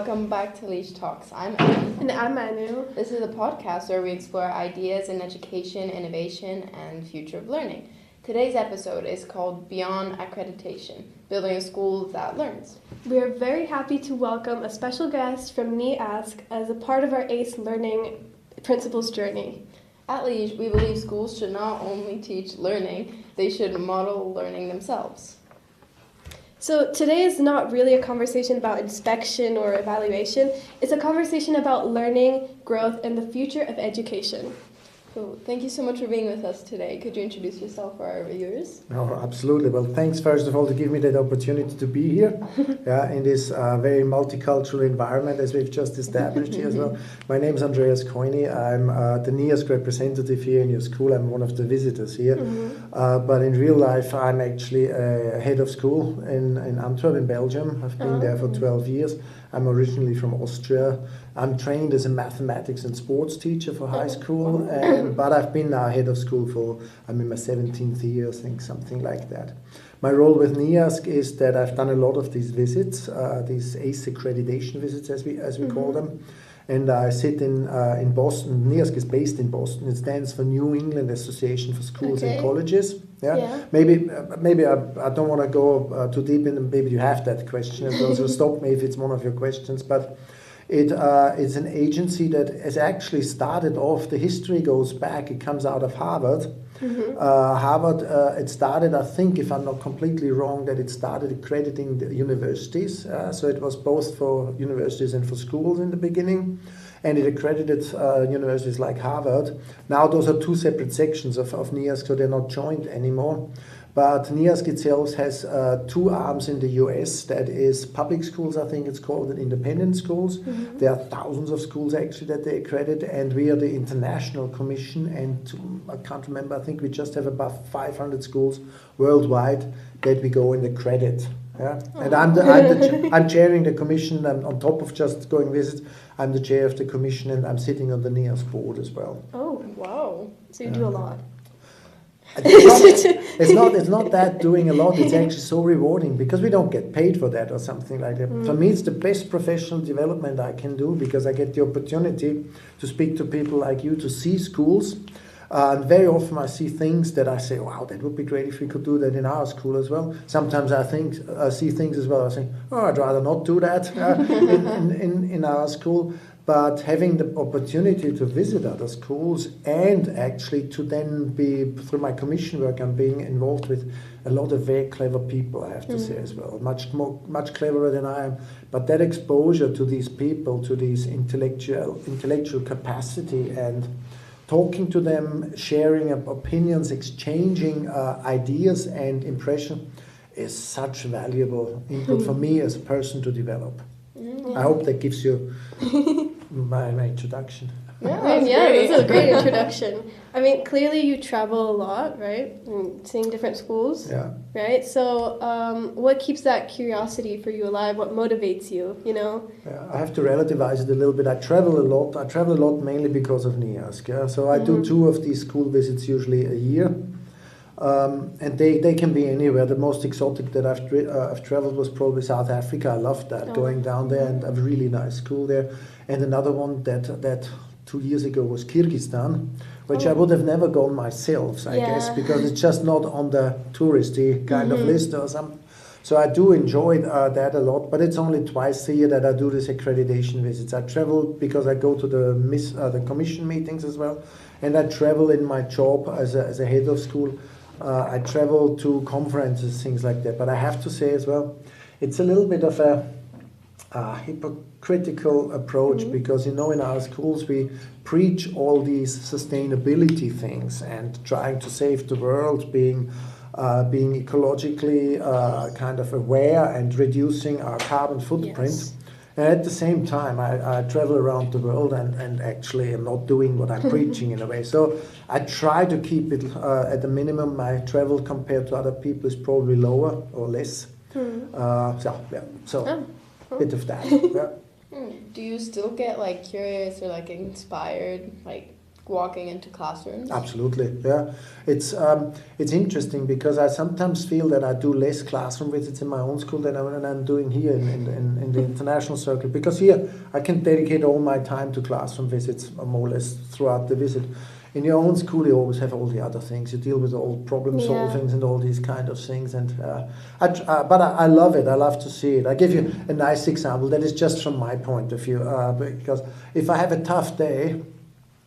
welcome back to LIS Talks. I'm Anne. And I'm Manu. This is a podcast where we explore ideas in education, innovation, and future of learning. Today's episode is called Beyond Accreditation, Building a School That Learns. We are very happy to welcome a special guest from NEASC as a part of our ACE Learning Principles journey. At LIS, we believe schools should not only teach learning, they should model learning themselves. So today is not really a conversation about inspection or evaluation. It's a conversation about learning, growth, and the future of education. So thank you so much for being with us today. Could you introduce yourself for our viewers? Oh, absolutely. Well, thanks first of all to give me that opportunity to be here in this very multicultural environment as we've just established here as well. My name is Andreas Koini. I'm the NEASC representative here in your school. I'm one of the visitors here. But in real life, I'm actually head of school in Antwerp in Belgium. I've been there for 12 years. I'm originally from Austria. I'm trained as a mathematics and sports teacher for high school, but I've been now head of school I'm in my 17th year, I think, something like that. My role with NEASC is that I've done a lot of these visits, these ACE accreditation visits as we call them, and I sit in Boston. NEASC is based in Boston. It stands for New England Association for Schools and Colleges. Maybe I don't want to go too deep in. Maybe you have that question, and also stop me if it's one of your questions, but. It's an agency that has actually started off, the history goes back, it comes out of Harvard. Harvard, it started, I think, if I'm not completely wrong, that it started accrediting the universities. So it was both for universities and for schools in the beginning. And it accredited universities like Harvard. Now those are two separate sections of NEASC, so they're not joined anymore. But NEASC itself has two arms in the US, that is public schools, I think it's called, and independent schools. There are thousands of schools actually that they accredit, and we are the international commission, and I can't remember, I think we just have about 500 schools worldwide that we go and accredit. Yeah? And I'm chairing the commission. I'm on top of just going visits. I'm the chair of the commission, and I'm sitting on the NEASC board as well. Oh, wow. So you do a lot. It's not that doing a lot, it's actually so rewarding because we don't get paid for that or something like that. For me, it's the best professional development I can do because I get the opportunity to speak to people like you, to see schools. And very often I see things that I say, wow, that would be great if we could do that in our school as well. Sometimes I see things as well, I think, oh, I'd rather not do that in our school. But having the opportunity to visit other schools and actually to then be, through my commission work, I'm being involved with a lot of very clever people, I have to say as well, much cleverer than I am. But that exposure to these people, to these intellectual capacity, and talking to them, sharing opinions, exchanging ideas and impression is such valuable input for me as a person to develop. I hope that gives you my introduction. That's a great introduction. I mean, clearly you travel a lot, right? And seeing different schools, right? So what keeps that curiosity for you alive? What motivates you, you know? I have to relativize it a little bit. I travel a lot. I travel a lot mainly because of NEASC. Yeah? So I do 2 of these school visits usually a year. And they can be anywhere. The most exotic that I've traveled was probably South Africa. I loved that, going down there, and a really nice school there. And another one that 2 years ago was Kyrgyzstan, which I would have never gone myself, I guess, because it's just not on the touristy kind of list or something. So I do enjoy that a lot, but it's only twice a year that I do this accreditation visits. I travel because I go to the commission meetings as well, and I travel in my job as a head of school. I travel to conferences, things like that. But I have to say as well, it's a little bit of a hypocritical approach because, you know, in our schools we preach all these sustainability things and trying to save the world, being ecologically kind of aware and reducing our carbon footprint. Yes. And at the same time, I travel around the world and actually am not doing what I'm preaching in a way. So I try to keep it at the minimum. My travel compared to other people is probably lower or less. Bit of that. Do you still get like curious or like inspired like walking into classrooms? Absolutely, yeah. It's interesting because I sometimes feel that I do less classroom visits in my own school than I'm doing here in the international circuit, because here I can dedicate all my time to classroom visits more or less throughout the visit. In your own school, you always have all the other things. You deal with all problem solvings and all these kind of things. And but I love it. I love to see it. I give you a nice example that is just from my point of view. Because if I have a tough day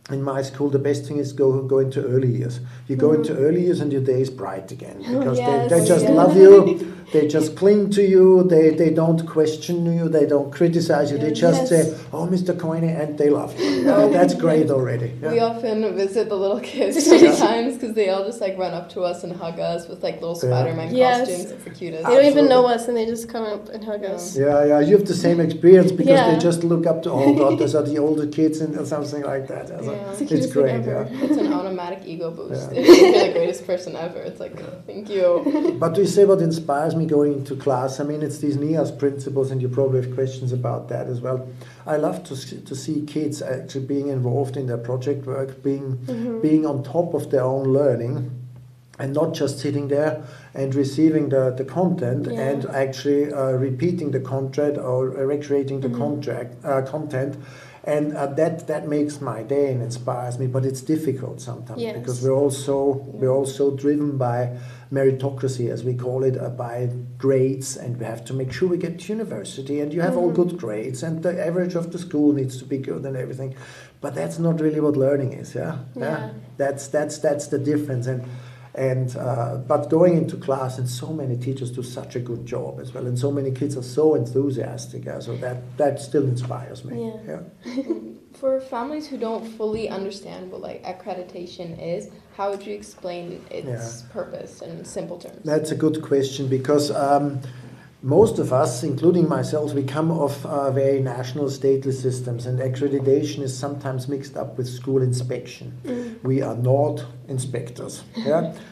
in my school, the best thing is go into early years. You go into early years and your day is bright again, because they just love you. They just cling to you. They don't question you. They don't criticize you. They just say, "Oh, Mr. Koini," and they love you. That's great already. Yeah. We often visit the little kids sometimes because they all just like run up to us and hug us with like little Spider-Man costumes. It's the cutest. They don't even know us and they just come up and hug us. Yeah. You have the same experience because they just look up to, oh God, those are the older kids and something like that. It's great. It's an automatic ego boost. You're the greatest person ever. It's like, thank you. But to say what inspires me going into class, I mean, it's these NEASC principles, and you probably have questions about that as well. I love to see kids actually being involved in their project work, being on top of their own learning, and not just sitting there and receiving the content and actually repeating the content or recreating the content. And that makes my day and inspires me, but it's difficult sometimes because we're also driven by meritocracy, as we call it, by grades, and we have to make sure we get to university, and you have all good grades, and the average of the school needs to be good and everything. But that's not really what learning is. That's the difference. But going into class, and so many teachers do such a good job as well, and so many kids are so enthusiastic, so that still inspires me. For families who don't fully understand what like accreditation is, how would you explain its purpose in simple terms? That's a good question, because most of us, including myself, we come off very national stateless systems, and accreditation is sometimes mixed up with school inspection. We are not inspectors.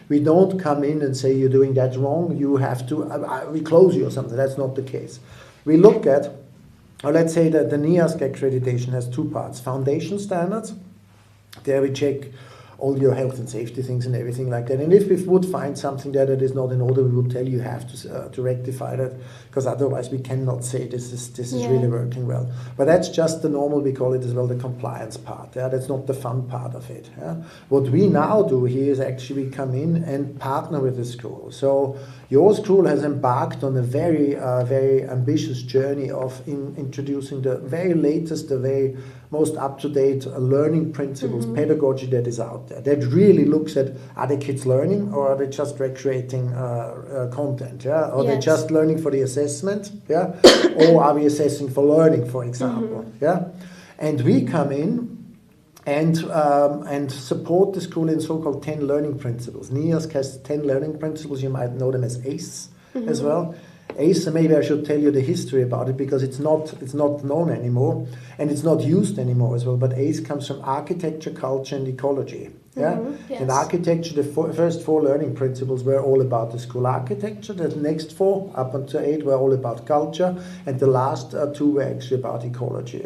We don't come in and say you're doing that wrong, you have to, we close you or something. That's not the case. We look at, or let's say that the NEASC accreditation has two parts. Foundation standards, there we check all your health and safety things and everything like that. And if we would find something there that is not in order, we would tell you have to rectify that, because otherwise we cannot say this is really working well. But that's just the normal, we call it as well the compliance part. That's not the fun part of it. What we now do here is actually we come in and partner with the school. So your school has embarked on a very, very ambitious journey of introducing the very latest, the very most up-to-date learning principles, pedagogy that is out there. That really looks at, are the kids learning, or are they just recreating content? Or they're just learning for the assessment? Or are we assessing for learning, for example? And we come in and support the school in so-called 10 learning principles. NEASC has 10 learning principles. You might know them as ACE as well. ACE, maybe I should tell you the history about it, because it's not known anymore and it's not used anymore as well. But ACE comes from architecture, culture, and ecology. In architecture, the first 4 learning principles were all about the school architecture. The next 4, up until 8, were all about culture, and the last 2 were actually about ecology.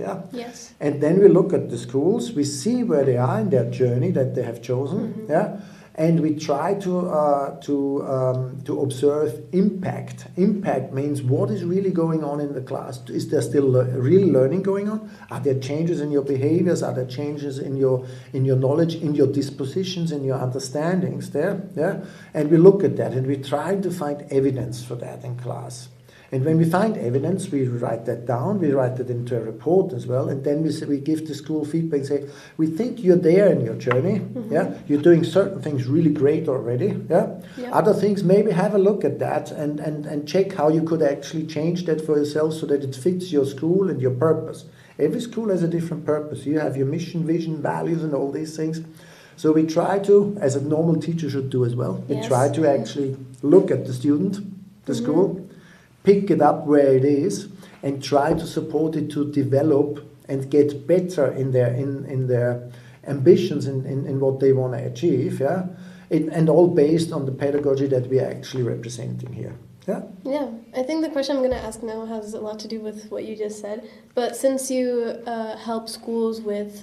And then we look at the schools, we see where they are in their journey that they have chosen. And we try to observe impact. Impact means what is really going on in the class. Is there still real learning going on? Are there changes in your behaviors? Are there changes in your knowledge, in your dispositions, in your understandings there? And we look at that and we try to find evidence for that in class. And when we find evidence, we write that down, we write that into a report as well, and then we give the school feedback and say, we think you're there in your journey, you're doing certain things really great already, Other things, maybe have a look at that and check how you could actually change that for yourself so that it fits your school and your purpose. Every school has a different purpose. You have your mission, vision, values, and all these things. So we try to, as a normal teacher should do as well, we try to actually look at the student, the school, pick it up where it is, and try to support it to develop and get better in their ambitions in what they want to achieve, and all based on the pedagogy that we are actually representing here. I think the question I'm going to ask now has a lot to do with what you just said, but since you help schools with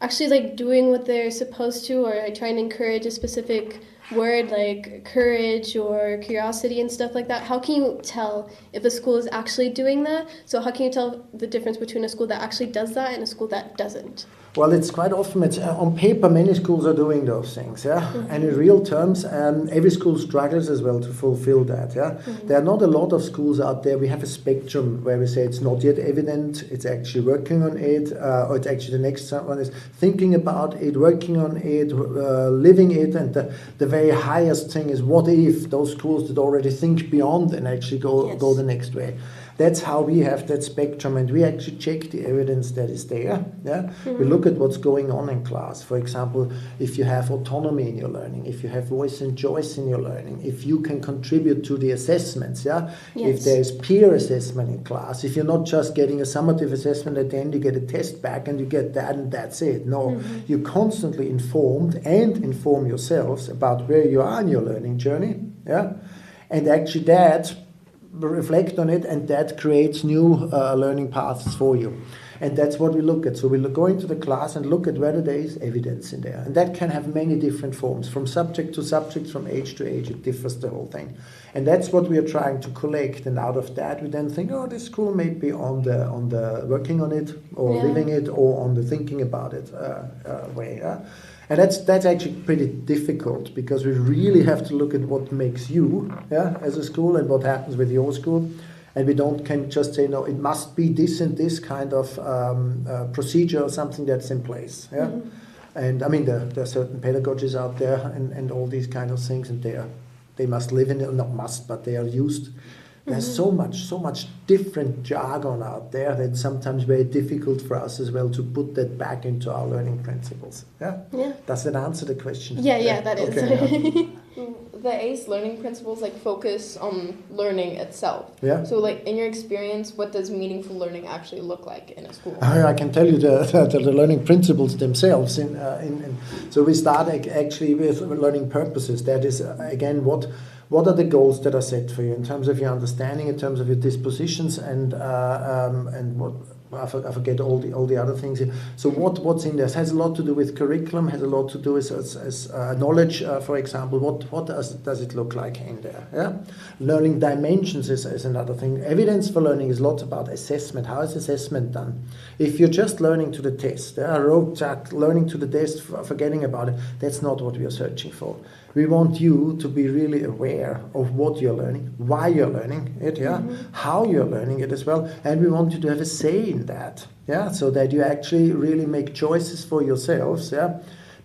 actually like doing what they're supposed to, or like trying to encourage a specific word like courage or curiosity and stuff like that, how can you tell if a school is actually doing that? So how can you tell the difference between a school that actually does that and a school that doesn't? Well, it's quite often, on paper, many schools are doing those things, yeah? Mm-hmm. And in real terms, every school struggles as well to fulfill that, yeah? Mm-hmm. There are not a lot of schools out there. We have a spectrum where we say it's not yet evident, it's actually working on it, or it's actually the next one is thinking about it, working on it, living it, and the very highest thing is what if those schools that already think beyond and actually go the next way. That's how we have that spectrum, and we actually check the evidence that is there. Yeah? Mm-hmm. We look at what's going on in class. For example, if you have autonomy in your learning, if you have voice and choice in your learning, if you can contribute to the assessments, yeah? Yes. If there's peer assessment in class, if you're not just getting a summative assessment at the end, you get a test back and you get that and that's it. No, you're constantly informed and inform yourselves about where you are in your learning journey. Yeah? And actually that reflect on it, and that creates new learning paths for you. And that's what we look at. So we go into the class and look at whether there is evidence in there. And that can have many different forms. From subject to subject, from age to age, it differs the whole thing. And that's what we are trying to collect. And out of that, we then think, oh, this school may be on the working on it, or living it, or on the thinking about it way. And that's actually pretty difficult, because we really have to look at what makes you as a school and what happens with your school. And we can just say, no, it must be this and this kind of procedure or something that's in place. Yeah? Mm-hmm. And I mean, there are certain pedagogies out there and all these kind of things, and they must live in it, not must, but they are used. There's so much different jargon out there that it's sometimes very difficult for us as well to put that back into our learning principles. Yeah? Does that answer the question? Yeah, that is. Okay, The ACE learning principles focus on learning itself. Yeah. So in your experience, what does meaningful learning actually look like in a school? I can tell you the learning principles themselves. So we start actually with learning purposes. That is, again, what are the goals that are set for you in terms of your understanding, in terms of your dispositions, and what I forget all the other things here. So what's in there? It has a lot to do with curriculum, has a lot to do with as knowledge, for example. What does it look like in there? Yeah? Learning dimensions is another thing. Evidence for learning is lots about assessment. How is assessment done? If you're just learning to the test, learning to the test, forgetting about it, that's not what we are searching for. We want you to be really aware of what you're learning, why you're learning it, how you're learning it as well, and we want you to have a say in that, so that you actually really make choices for yourselves,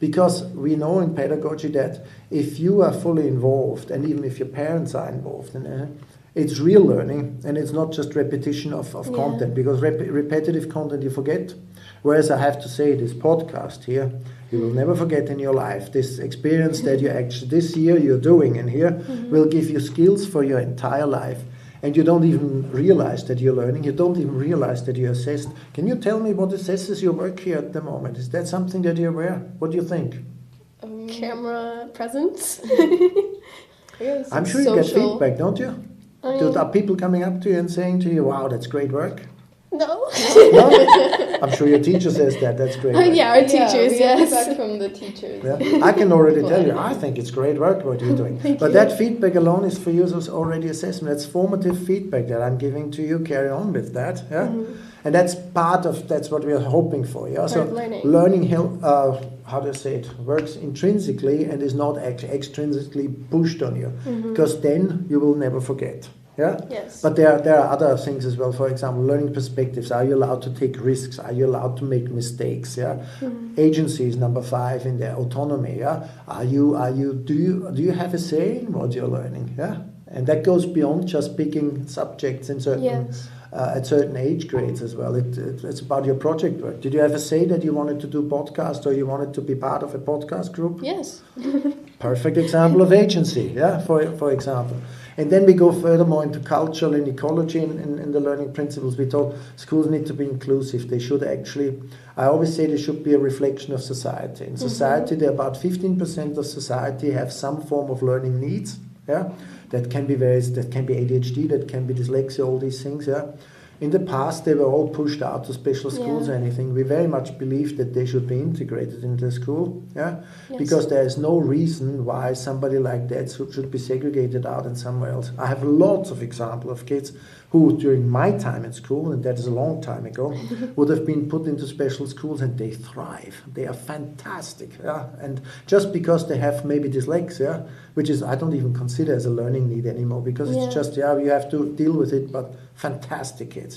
because we know in pedagogy that if you are fully involved, and even if your parents are involved in it, it's real learning, and it's not just repetition of content, because repetitive content you forget. Whereas I have to say, this podcast here, you will never forget in your life. This experience that you actually this year you're doing in here will give you skills for your entire life. And you don't even realize that you're learning. You don't even realize that you're assessed. Can you tell me what assesses your work here at the moment? Is that something that you're aware? What do you think? Camera presence. I'm sure you get feedback, don't you? Are people coming up to you and saying to you, wow, that's great work? No. I'm sure your teacher says that. That's great. Yeah, our teachers, yes. Feedback from the teachers. Yeah. I can already tell you, I think it's great work what you're doing. But that feedback alone is for you as already assessment. That's formative feedback that I'm giving to you. Carry on with that. Yeah? And that's that's what we are hoping for. Yeah. So learning how to say it, works intrinsically and is not actually extrinsically pushed on you. Because then you will never forget. Yeah. Yes. But there are other things as well. For example, learning perspectives. Are you allowed to take risks? Are you allowed to make mistakes? Yeah. Agency is number 5 in there. Autonomy. Yeah. Do you have a say in what you're learning? Yeah. And that goes beyond just picking subjects in certain at certain age grades as well. It's about your project work. Did you ever say that you wanted to do podcast or you wanted to be part of a podcast group? Yes. Perfect example of agency. Yeah. For example. And then we go furthermore into cultural and ecology in the learning principles. We told schools need to be inclusive. They should actually, I always say they should be a reflection of society. In society, about 15% of society have some form of learning needs. Yeah, that can be ADHD, that can be dyslexia, all these things. Yeah, In the past, they were all pushed out to special schools or anything. We very much believe that they should be integrated into the school, because there is no reason why somebody like that should be segregated out and somewhere else. I have lots of examples of kids who, during my time in school, and that is a long time ago, would have been put into special schools, and they thrive. They are fantastic, and just because they have maybe dyslexia, which is I don't even consider as a learning need anymore, because it's just you have to deal with it, but fantastic kids.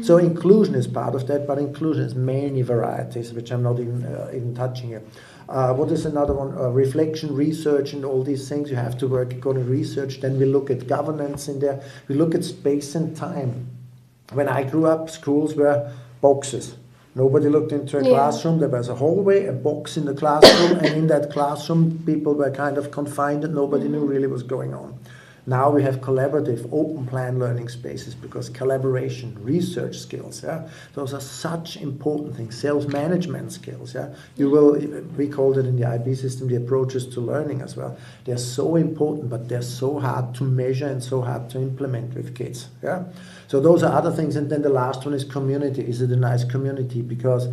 So inclusion is part of that, but inclusion is many varieties, which I'm not even touching here. What is another one? Reflection, research, and all these things. You have to work according to research. Then we look at governance in there. We look at space and time. When I grew up, schools were boxes. Nobody looked into a classroom. There was a hallway, a box in the classroom, and in that classroom, people were kind of confined and nobody knew really what's going on. Now we have collaborative, open plan learning spaces, because collaboration, research skills, those are such important things. Self-management skills, we called it in the IB system the approaches to learning as well. They're so important, but they're so hard to measure and so hard to implement with kids. So those are other things. And then the last one is community. Is it a nice community? Because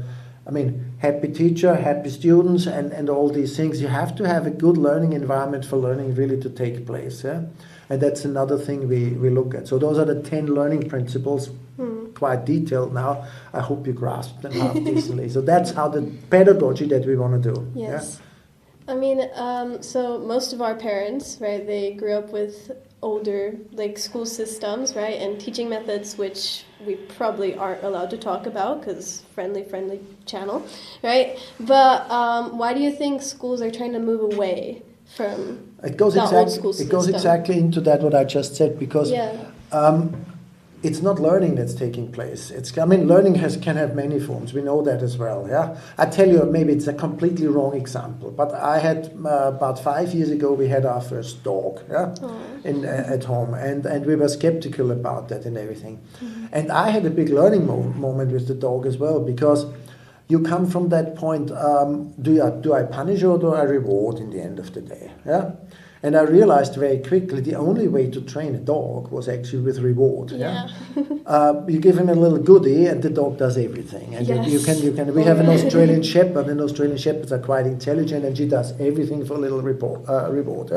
happy teacher, happy students, and all these things. You have to have a good learning environment for learning really to take place. And that's another thing we look at. So those are the 10 learning principles, quite detailed now. I hope you grasped them half decently. So that's how the pedagogy that we want to do. Yes. So most of our parents, right, they grew up with older school systems, right, and teaching methods which we probably aren't allowed to talk about because friendly channel, right? But why do you think schools are trying to move away from old school system? It goes exactly into that what I just said, because it's not learning that's taking place. Learning can have many forms. We know that as well. I tell you, maybe it's a completely wrong example, but I had about 5 years ago we had our first dog, at home, and we were skeptical about that and everything. And I had a big learning moment with the dog as well, because you come from that point. Do I punish or do I reward in the end of the day? And I realized very quickly the only way to train a dog was actually with reward. You give him a little goodie and the dog does everything. And you can. We have an Australian Shepherd, and Australian Shepherds are quite intelligent, and she does everything for a little reward.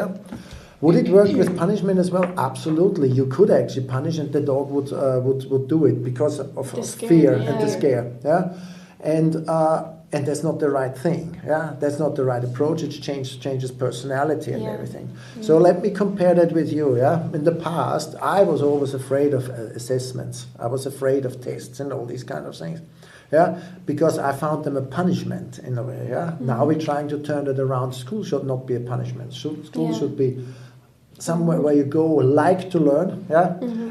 Would it work with punishment as well? Absolutely. You could actually punish, and the dog would do it because of fear and the scare. And that's not the right thing. That's not the right approach. It changes personality and everything. So let me compare that with you. In the past, I was always afraid of assessments. I was afraid of tests and all these kind of things. Because I found them a punishment in a way. Now we're trying to turn it around. School should not be a punishment. School should be somewhere where you go like to learn.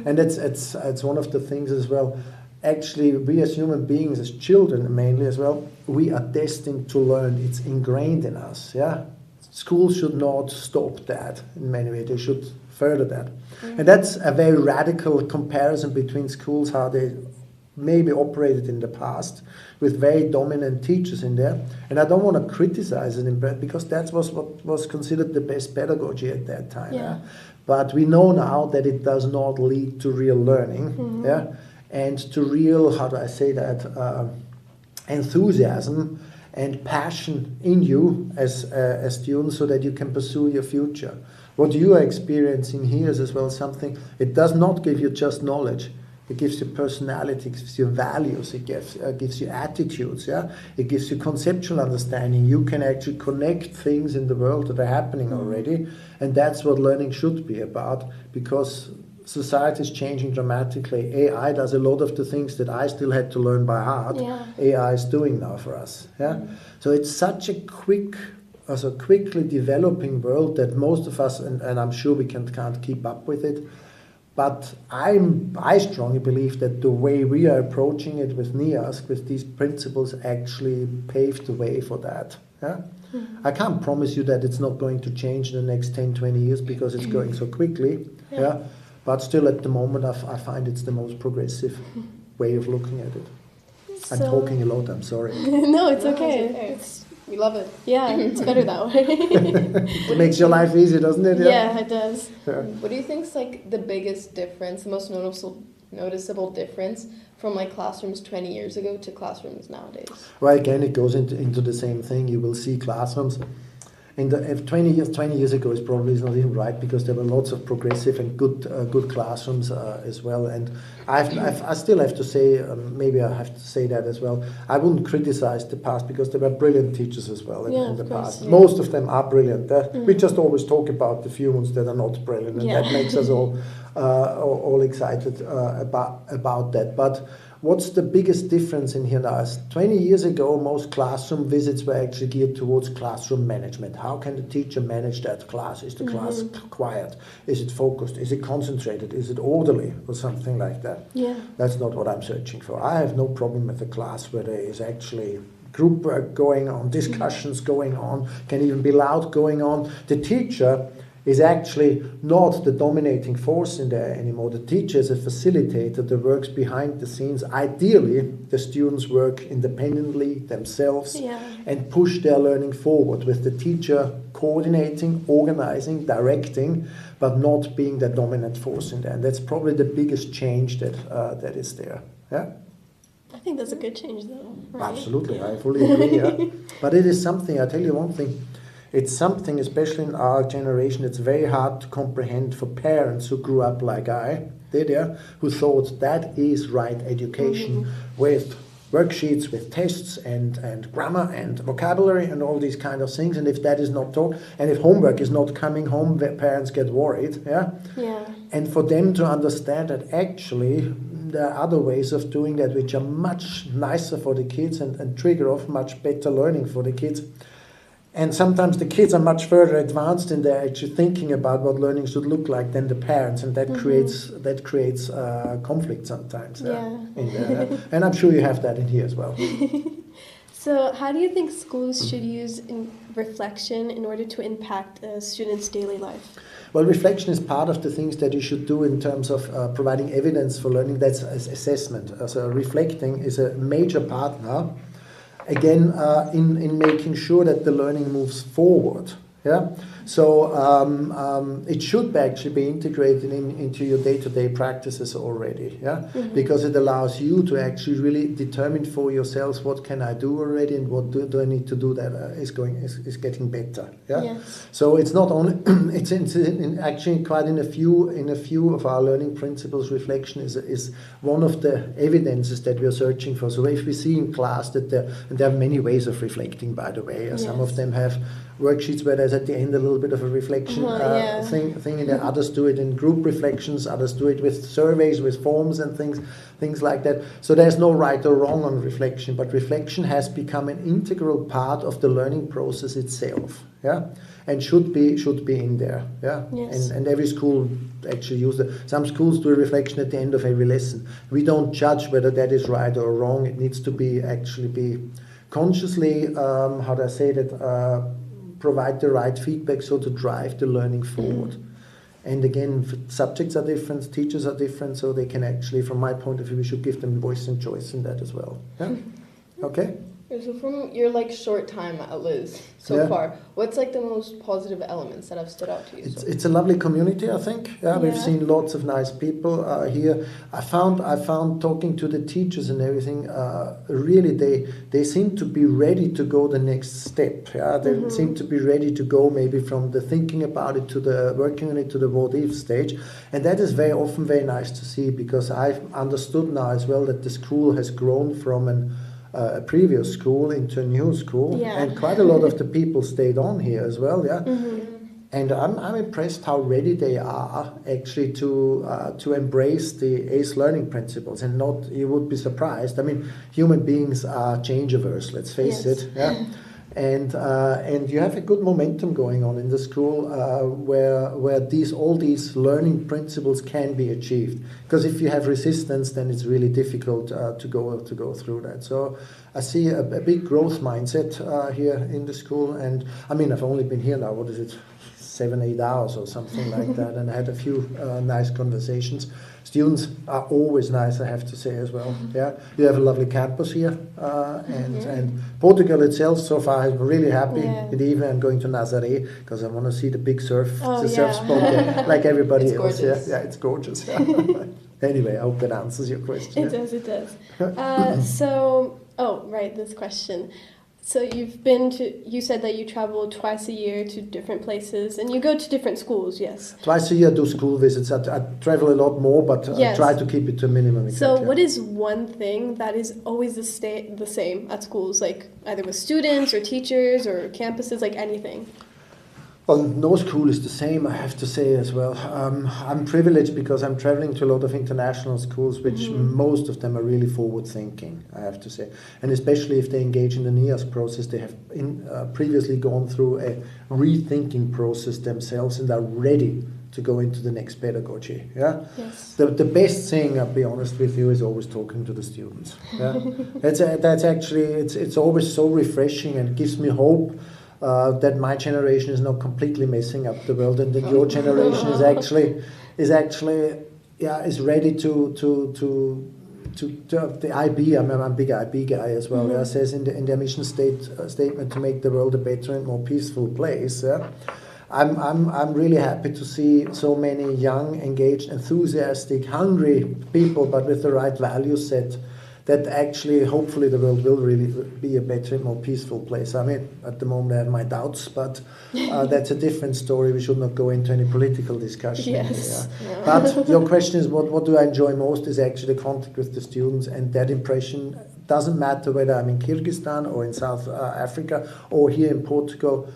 And it's one of the things as well. Actually, we as human beings, as children mainly as well, we are destined to learn. It's ingrained in us. Schools should not stop that in many ways. They should further that. And that's a very radical comparison between schools, how they maybe operated in the past, with very dominant teachers in there. And I don't want to criticize it because that was what was considered the best pedagogy at that time. But we know now that it does not lead to real learning. And to real, how do I say that, enthusiasm and passion in you as students, so that you can pursue your future. What you are experiencing here is as well something, it does not give you just knowledge. It gives you personality, it gives you values, it gives you attitudes, It gives you conceptual understanding. You can actually connect things in the world that are happening already, and that's what learning should be about, because society is changing dramatically. AI does a lot of the things that I still had to learn by heart. AI is doing now for us. So it's such a quickly developing world that most of us, and I'm sure we can't keep up with it. But I strongly believe that the way we are approaching it with NEASC, with these principles, actually paved the way for that. I can't promise you that it's not going to change in the next 10, 20 years because it's going so quickly. But still, at the moment, I find it's the most progressive way of looking at it. I'm talking a lot, I'm sorry. No, it's okay. We love it. Yeah, it's better that way. It makes your life easier, doesn't it? Yeah, it does. What do you think is the biggest difference, the most noticeable difference from like classrooms 20 years ago to classrooms nowadays? Well, again, it goes into the same thing. You will see classrooms. If 20 years ago is probably not even right, because there were lots of progressive and good classrooms as well. And I still have to say, maybe I have to say that as well, I wouldn't criticize the past, because there were brilliant teachers as well in the past. Yeah. Most of them are brilliant. We just always talk about the few ones that are not brilliant, and that makes us all excited about that. But what's the biggest difference in here now? 20 years ago, most classroom visits were actually geared towards classroom management. How can the teacher manage that class? Is the class quiet? Is it focused? Is it concentrated? Is it orderly? Or something like that. Yeah. That's not what I'm searching for. I have no problem with a class where there is actually group work going on, discussions going on, can even be loud going on. The teacher is actually not the dominating force in there anymore. The teacher is a facilitator that works behind the scenes. Ideally, the students work independently themselves and push their learning forward, with the teacher coordinating, organizing, directing, but not being the dominant force in there. And that's probably the biggest change that is there. Yeah. I think that's a good change, though. Right? Absolutely, I fully agree. Yeah. But it is something, I'll tell you one thing. It's something, especially in our generation, it's very hard to comprehend for parents who grew up like I did, who thought that is right education with worksheets, with tests and grammar and vocabulary and all these kind of things. And if that is not taught, and if homework is not coming home, parents get worried. Yeah. And for them to understand that actually there are other ways of doing that which are much nicer for the kids and trigger off much better learning for the kids. And sometimes the kids are much further advanced in their actually thinking about what learning should look like than the parents, and that creates conflict sometimes. And I'm sure you have that in here as well. So how do you think schools should use reflection in order to impact a student's daily life? Well, reflection is part of the things that you should do in terms of providing evidence for learning. That's assessment. So reflecting is a major part now. Again, in making sure that the learning moves forward. Yeah, so it should actually be integrated into your day-to-day practices already. Yeah, because it allows you to actually really determine for yourselves what can I do already and what do I need to do that is getting better. Yeah, yes. So it's not only it's actually quite in a few of our learning principles. Reflection is one of the evidences that we are searching for. So if we see in class that there are many ways of reflecting, by the way. Yes. Some of them have worksheets where there's at the end a little bit of a reflection thing in there. Others do it in group reflections, others do it with surveys, with forms and things like that. So there's no right or wrong on reflection, but reflection has become an integral part of the learning process itself. Yeah, and should be in there. Yeah, yes. And every school actually uses it. Some schools do a reflection at the end of every lesson. We don't judge whether that is right or wrong. It needs to be consciously, how do I say that, provide the right feedback, so to drive the learning forward. And again, subjects are different, teachers are different, so they can actually, from my point of view, we should give them voice and choice in that as well. Yeah? Okay? So from your short time at LIS so far, what's the most positive elements that have stood out to you? It's a lovely community, I think. Yeah, we've seen lots of nice people here. I found talking to the teachers and everything, really they seem to be ready to go the next step. Yeah, they seem to be ready to go maybe from the thinking about it to the working on it to the what if stage, and that is very often very nice to see, because I've understood now as well that the school has grown from a previous school into a new school, and quite a lot of the people stayed on here as well. Yeah, and I'm impressed how ready they are actually to embrace the ACE learning principles, and not, you would be surprised. I mean, human beings are change averse. Let's face it. Yeah. And you have a good momentum going on in the school where all these learning principles can be achieved. Because if you have resistance, then it's really difficult to go through that. So I see a big growth mindset here in the school. And I mean, I've only been here now, 7-8 hours or something like that, and I had a few nice conversations. Students are always nice, I have to say as well. Yeah, you have a lovely campus here, and Portugal itself so far I'm really happy. In the evening I'm going to Nazaré because I want to see the big surf spot there, like everybody else. Yeah, it's gorgeous. Yeah. Anyway, I hope that answers your question. It does, it does. This question. So you said that you travel twice a year to different places, and you go to different schools, yes? Twice a year I do school visits. I travel a lot more, but I try to keep it to a minimum. Exactly. So what is one thing that is always the same at schools, like either with students or teachers or campuses, like anything? Well, no school is the same, I have to say as well. I'm privileged because I'm traveling to a lot of international schools, which most of them are really forward-thinking, I have to say. And especially if they engage in the NEASC process, they have previously gone through a rethinking process themselves and are ready to go into the next pedagogy. Yeah. Yes. The best thing, I'll be honest with you, is always talking to the students. Yeah. That's actually it's always so refreshing and gives me hope. That my generation is not completely messing up the world, and that your generation is ready to the IB. I'm a big IB guy as well. Yeah, says in their mission statement to make the world a better and more peaceful place. Yeah. I'm really happy to see so many young, engaged, enthusiastic, hungry people, but with the right value set. That actually, hopefully, the world will really be a better and more peaceful place. I mean, at the moment I have my doubts, but that's a different story. We should not go into any political discussion. Yes. Yeah. But your question is, what do I enjoy most is actually the contact with the students, and that impression doesn't matter whether I'm in Kyrgyzstan or in South Africa or here in Portugal.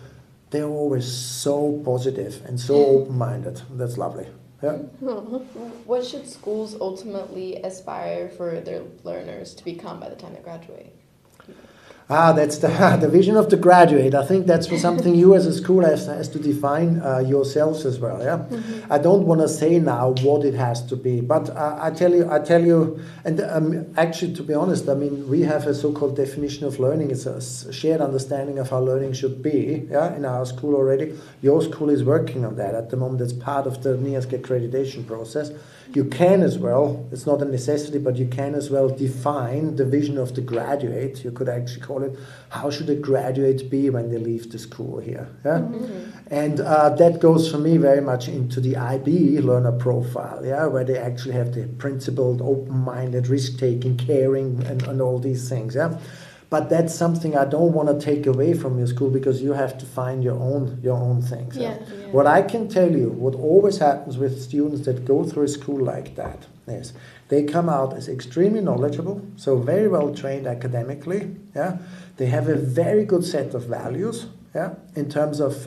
They're always so positive and so open-minded. That's lovely. Yeah. What should schools ultimately aspire for their learners to become by the time they graduate? That's the vision of the graduate. I think that's something you as a school has to define yourselves as well. Yeah, I don't want to say now what it has to be, but I tell you, and actually, to be honest, I mean, we have a so-called definition of learning. It's a shared understanding of how learning should be. Yeah, in our school already. Your school is working on that at the moment. That's part of the NEASC accreditation process. You can as well, it's not a necessity, but you can as well define the vision of the graduate. You could actually call it, how should a graduate be when they leave the school here? Yeah? And that goes for me very much into the IB learner profile, yeah, where they actually have the principled, open-minded, risk-taking, caring, and all these things. Yeah. But that's something I don't want to take away from your school, because you have to find your own things. Yeah. What I can tell you, what always happens with students that go through a school like that is they come out as extremely knowledgeable, so very well trained academically. Yeah, they have a very good set of values. Yeah, in terms of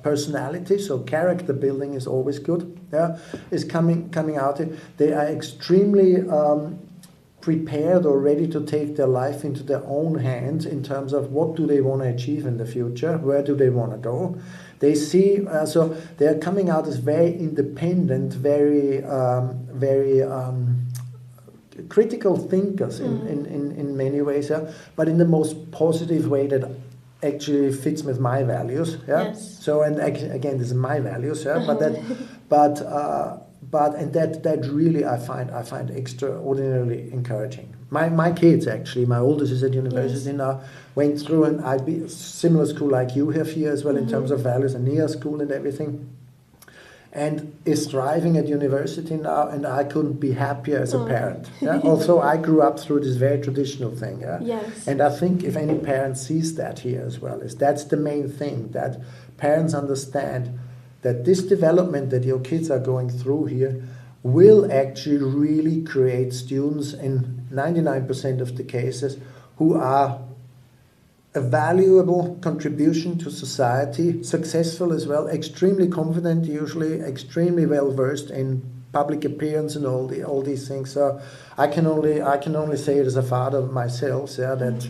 personality, so character building is always good. Yeah, is coming out. They are extremely prepared or ready to take their life into their own hands in terms of what do they want to achieve in the future, where do they want to go. They see, so they are coming out as very independent, very critical thinkers in many ways, yeah? But in the most positive way that actually fits with my values. Yeah. Yes. So, and again, this is my values. Yeah. And that really I find extraordinarily encouraging. My kids actually, my oldest is at university now, went through an IB similar school like you have here as well in terms of values, and NEASC school and everything, and is thriving at university now, and I couldn't be happier as a parent. Yeah? Also, I grew up through this very traditional thing. Yeah? Yes. And I think if any parent sees that here as well, that's the main thing, that parents understand that this development that your kids are going through here will actually really create students in 99% of the cases who are a valuable contribution to society, successful as well, extremely confident usually, extremely well versed in public appearance and all these things. So I can only say it as a father myself, yeah, that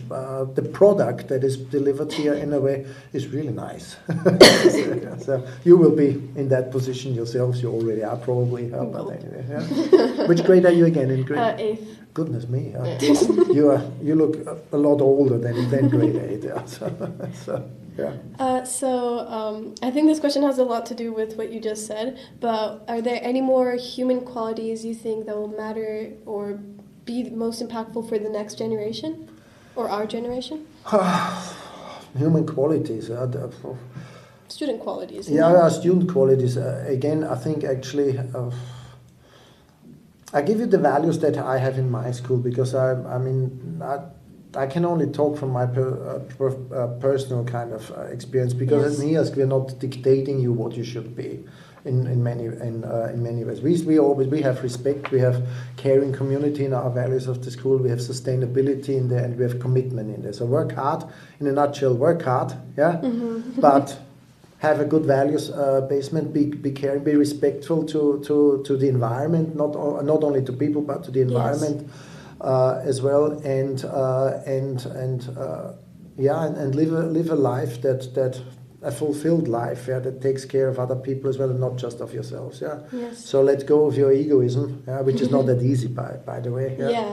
the product that is delivered here in a way is really nice. So you will be in that position yourselves. You already are probably. But anyway, yeah. Which grade are you again? In grade 8th. Goodness me, you look a lot older than grade 8. Yeah. So yeah. I think this question has a lot to do with what you just said, but are there any more human qualities you think that will matter or be most impactful for the next generation or our generation? Human qualities. Student qualities. Yeah, student qualities. Again, I think actually I give you the values that I have in my school, because I can only talk from my personal kind of experience, because at NEASC we're not dictating you what you should be in many ways. We have respect, we have caring community in our values of the school, we have sustainability in there, and we have commitment in there. So work hard, in a nutshell, work hard, yeah, but have a good values basement, be caring, be respectful to the environment, not only to people but to the environment. As well, and live a life that a fulfilled life, that takes care of other people as well, and not just of yourselves. Yes. So let go of your egoism, which is not that easy, by the way. No.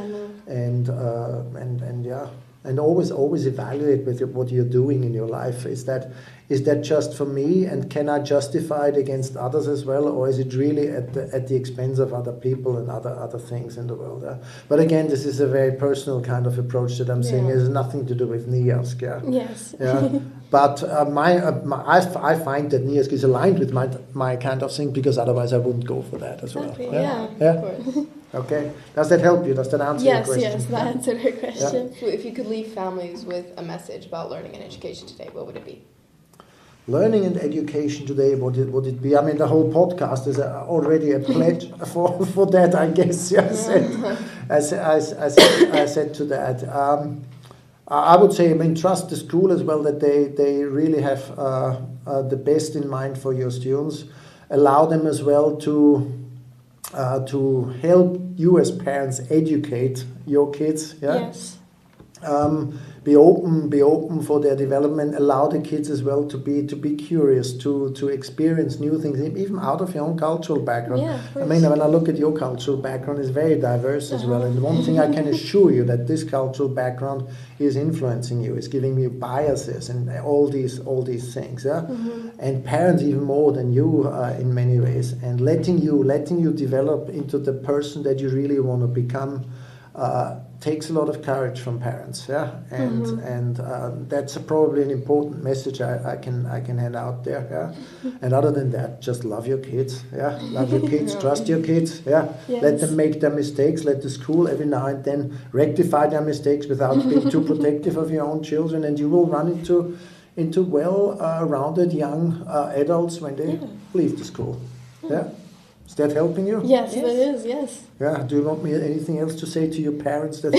And always evaluate with what you're doing in your life. Is that just for me, and can I justify it against others as well, or is it really at the expense of other people and other things in the world? But again, this is a very personal kind of approach that I'm saying. It has nothing to do with NEASC. Yes. But I find that NEASC is aligned with my kind of thing, because otherwise I wouldn't go for that as well. Okay, of course. Okay. Does that help you? Does that answer your question? Yes, that answered her question. So if you could leave families with a message about learning and education today, what would it be? Learning and education today, what would it be? I mean, the whole podcast is already a pledge for that, I guess. Yes, I said to that. I would say, trust the school as well, that they really have the best in mind for your students. Allow them as well to help you as parents educate your kids. Yes. Be open for their development. Allow the kids as well to be curious, to experience new things, even out of your own cultural background. When I look at your cultural background, it's very diverse as well. And one thing I can assure you, that this cultural background is influencing you, is giving you biases and all these things. And parents even more than you in many ways, and letting you develop into the person that you really want to become. Takes a lot of courage from parents, and that's probably an important message I can hand out there, And other than that, just love your kids, love your kids, trust your kids, Let them make their mistakes. Let the school every now and then rectify their mistakes without being too protective of your own children, and you will run into well-rounded young adults when they leave the school. Is that helping you? Yes, it is, yes. Yeah, do you want me anything else to say to your parents? That No.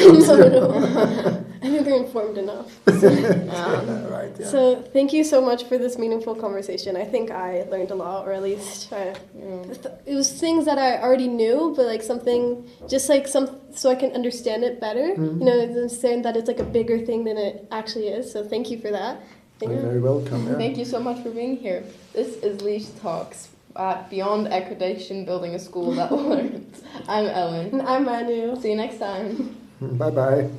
I think they're informed enough. Right, yeah. So thank you so much for this meaningful conversation. I think I learned a lot, or at least it was things that I already knew, but something, so I can understand it better. Understand that it's a bigger thing than it actually is. So thank you for that. You're very welcome. Thank you so much for being here. This is LIS Talks. Beyond Accreditation, building a school that learns. I'm Ellen. And I'm Manu. See you next time. Bye-bye.